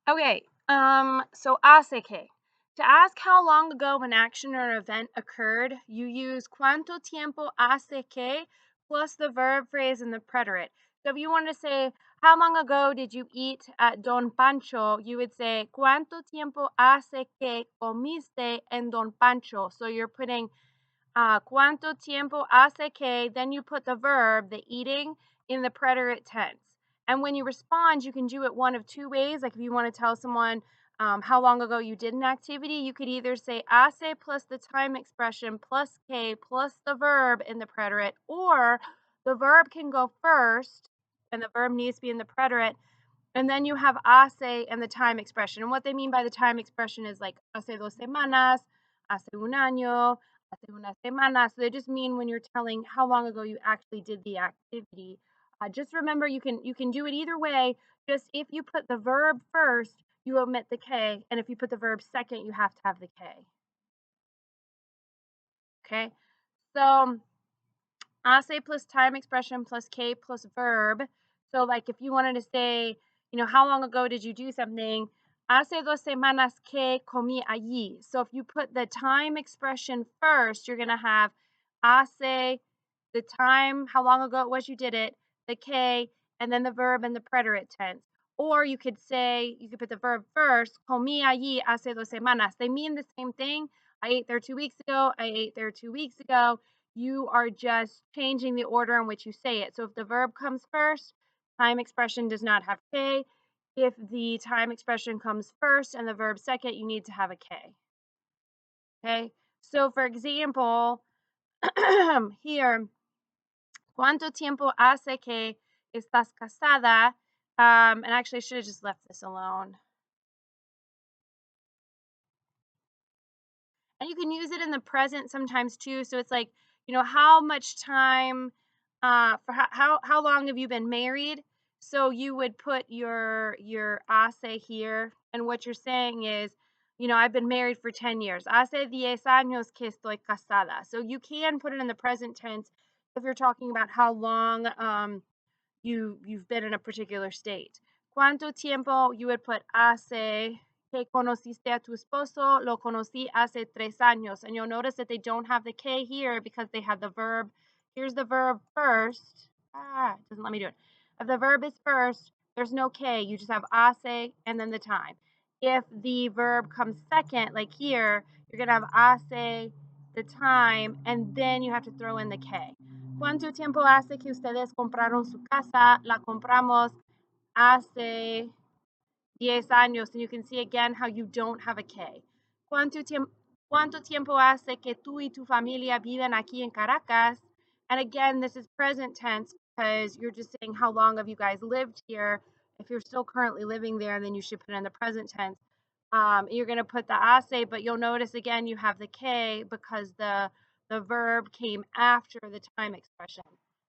Okay, so hace que. To ask how long ago an action or event occurred, you use cuánto tiempo hace que plus the verb phrase and the preterite. So if you want to say, how long ago did you eat at Don Pancho, you would say, cuánto tiempo hace que comiste en Don Pancho. So you're putting cuánto tiempo hace que, then you put the verb, the eating, in the preterite tense. And when you respond, you can do it one of two ways. Like if you want to tell someone how long ago you did an activity, you could either say hace plus the time expression plus que plus the verb in the preterite, or the verb can go first and the verb needs to be in the preterite. And then you have hace and the time expression. And what they mean by the time expression is like hace 2 semanas, hace un año, hace una semana. So they just mean when you're telling how long ago you actually did the activity. Just remember you can do it either way. Just if you put the verb first, you omit the K, and if you put the verb second, you have to have the K. Okay, so hace plus time expression plus K plus verb. So, like, if you wanted to say, how long ago did you do something? Hace 2 semanas que comí allí. So, if you put the time expression first, you're going to have hace, the time, how long ago it was you did it, the que, and then the verb and the preterite tense. Or you could put the verb first, comí allí hace 2 semanas. They mean the same thing. I ate there 2 weeks ago. I ate there 2 weeks ago. You are just changing the order in which you say it. So if the verb comes first, time expression does not have K. If the time expression comes first and the verb second, you need to have a K. Okay, so for example, here, ¿cuánto tiempo hace que estás casada? And actually, I should have just left this alone. And you can use it in the present sometimes too. So it's like, how much time, for how long have you been married? So you would put your hace here, and what you're saying is, I've been married for 10 years. Hace 10 años que estoy casada. So you can put it in the present tense if you're talking about how long you've been in a particular state. ¿Cuánto tiempo? You would put hace que conociste a tu esposo. Lo conocí hace 3 años. And you'll notice that they don't have the que here because they have the verb. Here's the verb first. It doesn't let me do it. If the verb is first, there's no que. You just have hace and then the time. If the verb comes second, like here, you're going to have hace, the time, and then you have to throw in the que. ¿Cuánto tiempo hace que ustedes compraron su casa? La compramos hace 10 años. And you can see again how you don't have a K. ¿Cuánto tiempo hace que tú y tu familia viven aquí en Caracas? And again, this is present tense because you're just saying how long have you guys lived here. If you're still currently living there, then you should put it in the present tense. You're going to put the hace, but you'll notice again you have the que because the verb came after the time expression.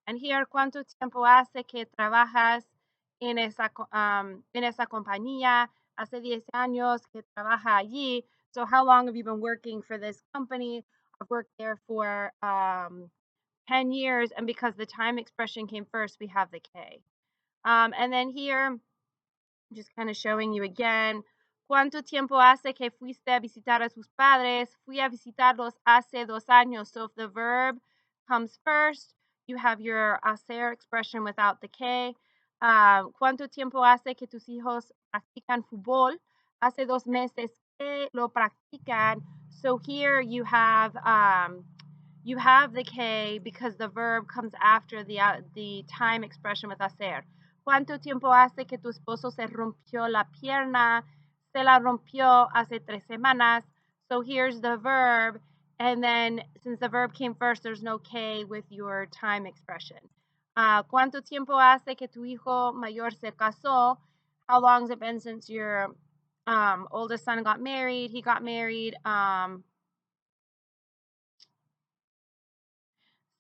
And here, ¿cuánto tiempo hace que trabajas en esa compañía? Hace 10 años que trabaja allí. So how long have you been working for this company? I've worked there for 10 years, and because the time expression came first, we have the K. And then here, just kind of showing you again, ¿cuánto tiempo hace que fuiste a visitar a tus padres? Fui a visitarlos hace 2 años. So if the verb comes first, you have your hacer expression without the que. ¿Cuánto tiempo hace que tus hijos practican fútbol? Hace 2 meses que lo practican. So here you have the que because the verb comes after the time expression with hacer. ¿Cuánto tiempo hace que tu esposo se rompió la pierna? Se la rompió hace 3 semanas. So here's the verb. And then since the verb came first, there's no que with your time expression. ¿Cuánto tiempo hace que tu hijo mayor se casó? How long has it been since your oldest son got married? He got married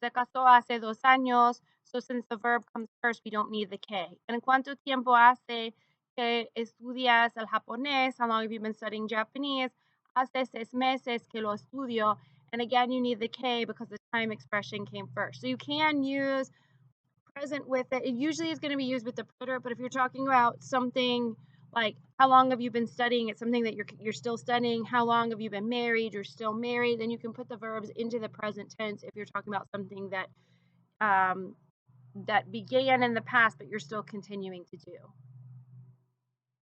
se casó hace 2 años. So since the verb comes first, we don't need the que. And ¿cuánto tiempo hace que estudias el japonés? How long have you been studying Japanese? Hace 6 meses que lo estudio. And again, you need the que because the time expression came first. So you can use present with it. It usually is going to be used with the preterite, but if you're talking about something Like, how long have you been studying? It's something that you're still studying. How long have you been married? You're still married. Then you can put the verbs into the present tense if you're talking about something that that began in the past, but you're still continuing to do.